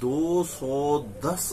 210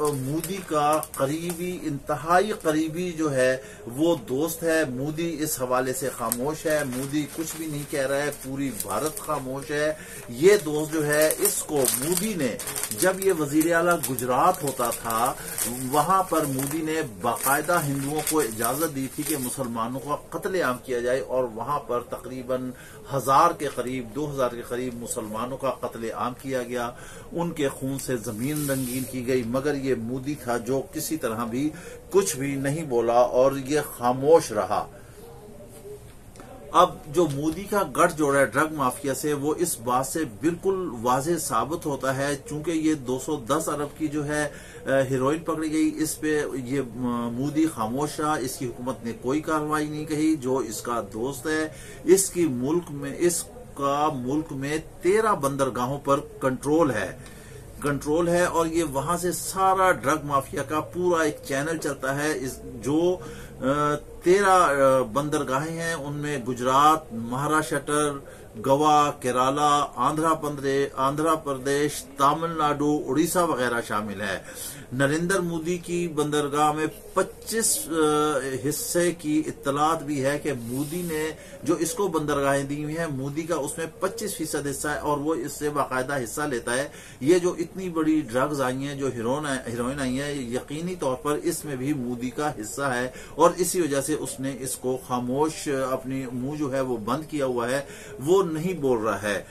مودی کا قریبی انتہائی قریبی جو ہے وہ دوست ہے. مودی اس حوالے سے خاموش ہے. مودی کچھ بھی نہیں کہہ رہا ہے. پوری بھارت خاموش ہے. یہ دوست جو ہے اس کو مودی نے جب یہ وزیر اعلیٰ گجرات ہوتا تھا وہاں پر مودی نے باقاعدہ ہندوؤں کو اجازت دی تھی کہ مسلمانوں کا قتل عام کیا جائے اور وہاں پر تقریباً 1000 کے قریب 2000 کے قریب مسلمانوں کا قتل عام کیا گیا. ان کے خون سے زمین رنگین کی گئی. مگر یہ مودی تھا جو کسی طرح بھی کچھ بھی نہیں بولا اور یہ خاموش رہا. اب جو مودی کا گٹھ جوڑا ہے ڈرگ مافیا سے وہ اس بات سے بالکل واضح ثابت ہوتا ہے چونکہ یہ 210 ارب کی جو ہے ہیروئن پکڑی گئی. اس پہ یہ مودی خاموش رہا. اس کی حکومت نے کوئی کارروائی نہیں کہی. جو اس کا دوست ہے اس کا ملک میں 13 بندرگاہوں پر کنٹرول ہے اور یہ وہاں سے سارا ڈرگ مافیا کا پورا ایک چینل چلتا ہے. جو 13 بندرگاہیں ہیں ان میں گجرات، مہاراشٹر، گوا، کیرالا، آندھرا پردیش، تامل ناڈو، اڑیسہ وغیرہ شامل ہے. نریندر مودی کی بندرگاہ میں 25 حصے کی اطلاعات بھی ہے کہ مودی نے جو اس کو بندرگاہیں دی ہوئی ہیں مودی کا اس میں 25% حصہ ہے اور وہ اس سے باقاعدہ حصہ لیتا ہے. یہ جو اتنی بڑی ڈرگز آئی ہیں جو ہیروئن آئی ہیں یقینی طور پر اس میں بھی مودی کا حصہ ہے اور اسی وجہ سے اس نے اس کو خاموش اپنی منہ جو ہے وہ بند کیا ہوا ہے. وہ نہیں بول رہا ہے.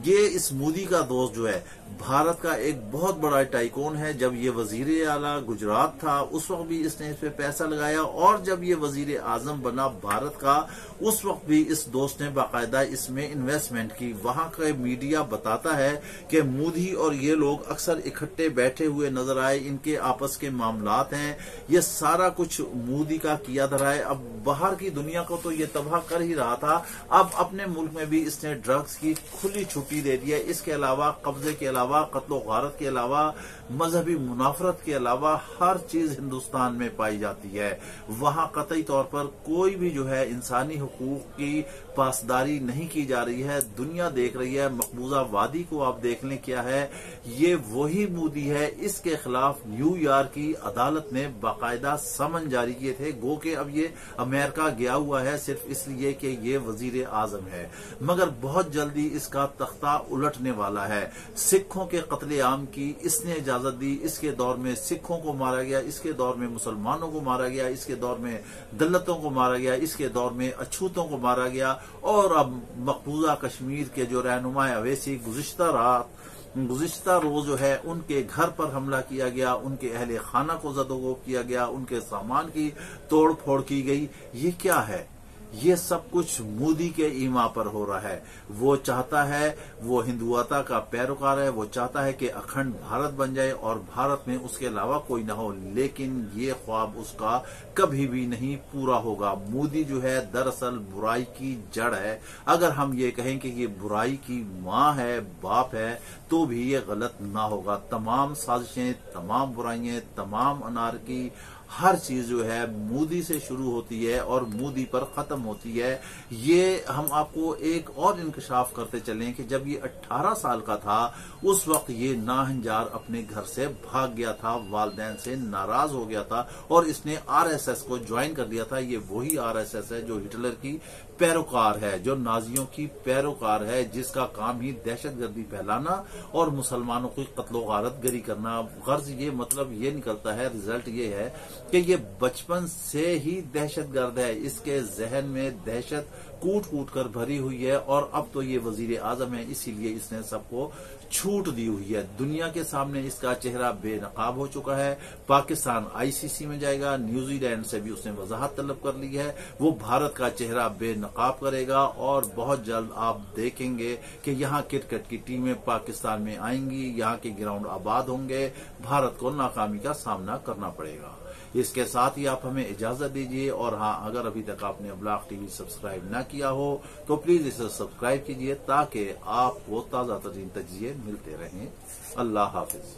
یہ اس مودی کا دوست جو ہے بھارت کا ایک بہت بڑا ٹائکون ہے. جب یہ وزیر اعلیٰ گجرات تھا اس وقت بھی اس نے اس پہ پیسہ لگایا اور جب یہ وزیر اعظم بنا بھارت کا اس وقت بھی اس دوست نے باقاعدہ اس میں انویسٹمنٹ کی. وہاں کا میڈیا بتاتا ہے کہ مودی اور یہ لوگ اکثر اکٹھے بیٹھے ہوئے نظر آئے. ان کے آپس کے معاملات ہیں. یہ سارا کچھ مودی کا کیا دھرا ہے. اب باہر کی دنیا کو تو یہ تباہ کر ہی رہا تھا. اب اپنے ملک میں بھی اس نے ڈرگز کی کھلی چھٹی دے دی ہے. اس کے علاوہ قبضے کے علاوہ قتل و غارت کے علاوہ مذہبی منافرت کے علاوہ ہر چیز ہندوستان میں پائی جاتی ہے. وہاں قطعی طور پر کوئی بھی جو ہے انسانی حقوق کی پاسداری نہیں کی جا رہی ہے. دنیا دیکھ رہی ہے. مقبوضہ وادی کو آپ دیکھ لیں کیا ہے. یہ وہی مودی ہے. اس کے خلاف نیو یارک کی عدالت نے باقاعدہ سمن جاری کیے تھے. گو کہ اب یہ امریکہ گیا ہوا ہے صرف اس لیے کہ یہ وزیر اعظم ہے مگر بہت جلدی اس کا تختہ الٹنے والا ہے. سکھوں کے قتل عام کی اس نے اجازت دی. اس کے دور میں سکھوں کو مارا گیا. اس کے دور میں مسلمانوں کو مارا گیا. اس کے دور میں دلتوں کو مارا گیا. اس کے دور میں اچھوتوں کو مارا گیا. اور اب مقبوضہ کشمیر کے جو رہنما اویسی گزشتہ روز جو ہے ان کے گھر پر حملہ کیا گیا. ان کے اہل خانہ کو زد و کوب کیا گیا. ان کے سامان کی توڑ پھوڑ کی گئی. یہ کیا ہے؟ یہ سب کچھ مودی کے ایما پر ہو رہا ہے. وہ چاہتا ہے وہ ہندوتا کا پیروکار ہے. وہ چاہتا ہے کہ اکھنڈ بھارت بن جائے اور بھارت میں اس کے علاوہ کوئی نہ ہو. لیکن یہ خواب اس کا کبھی بھی نہیں پورا ہوگا. مودی جو ہے دراصل برائی کی جڑ ہے. اگر ہم یہ کہیں کہ یہ برائی کی ماں ہے باپ ہے تو بھی یہ غلط نہ ہوگا. تمام سازشیں، تمام برائیاں، تمام انارکی ہر چیز جو ہے مودی سے شروع ہوتی ہے اور مودی پر ختم ہوتی ہے. یہ ہم آپ کو ایک اور انکشاف کرتے چلیں کہ جب یہ 18 سال کا تھا اس وقت یہ ناہنجار اپنے گھر سے بھاگ گیا تھا. والدین سے ناراض ہو گیا تھا اور اس نے RSS کو جوائن کر دیا تھا. یہ وہی RSS ہے جو ہٹلر کی پیروکار ہے، جو نازیوں کی پیروکار ہے، جس کا کام ہی دہشت گردی پھیلانا اور مسلمانوں کی قتل و غارت گری کرنا. غرض یہ مطلب یہ نکلتا ہے، ریزلٹ یہ ہے کہ یہ بچپن سے ہی دہشت گرد ہے. اس کے ذہن میں دہشت کوٹ کوٹ کر بھری ہوئی ہے اور اب تو یہ وزیر اعظم ہے اسی لیے اس نے سب کو چھوٹ دی ہوئی ہے. دنیا کے سامنے اس کا چہرہ بے نقاب ہو چکا ہے. پاکستان ICC میں جائے گا. نیوزی لینڈ سے بھی اس نے وضاحت طلب کر لی ہے. وہ بھارت کا چہرہ بے نقاب کرے گا اور بہت جلد آپ دیکھیں گے کہ یہاں کرکٹ کی ٹیمیں پاکستان میں آئیں گی. یہاں کے گراؤنڈ آباد ہوں گے. بھارت کو ناکامی کا سامنا کرنا پڑے گا. اس کے ساتھ ہی آپ ہمیں اجازت دیجیے اور ہاں اگر ابھی تک آپ نے ابلاغ ٹی وی سبسکرائب نہ کیا ہو تو پلیز اسے سبسکرائب کیجیے تاکہ آپ کو تازہ ترین تجزیے ملتے رہیں. اللہ حافظ.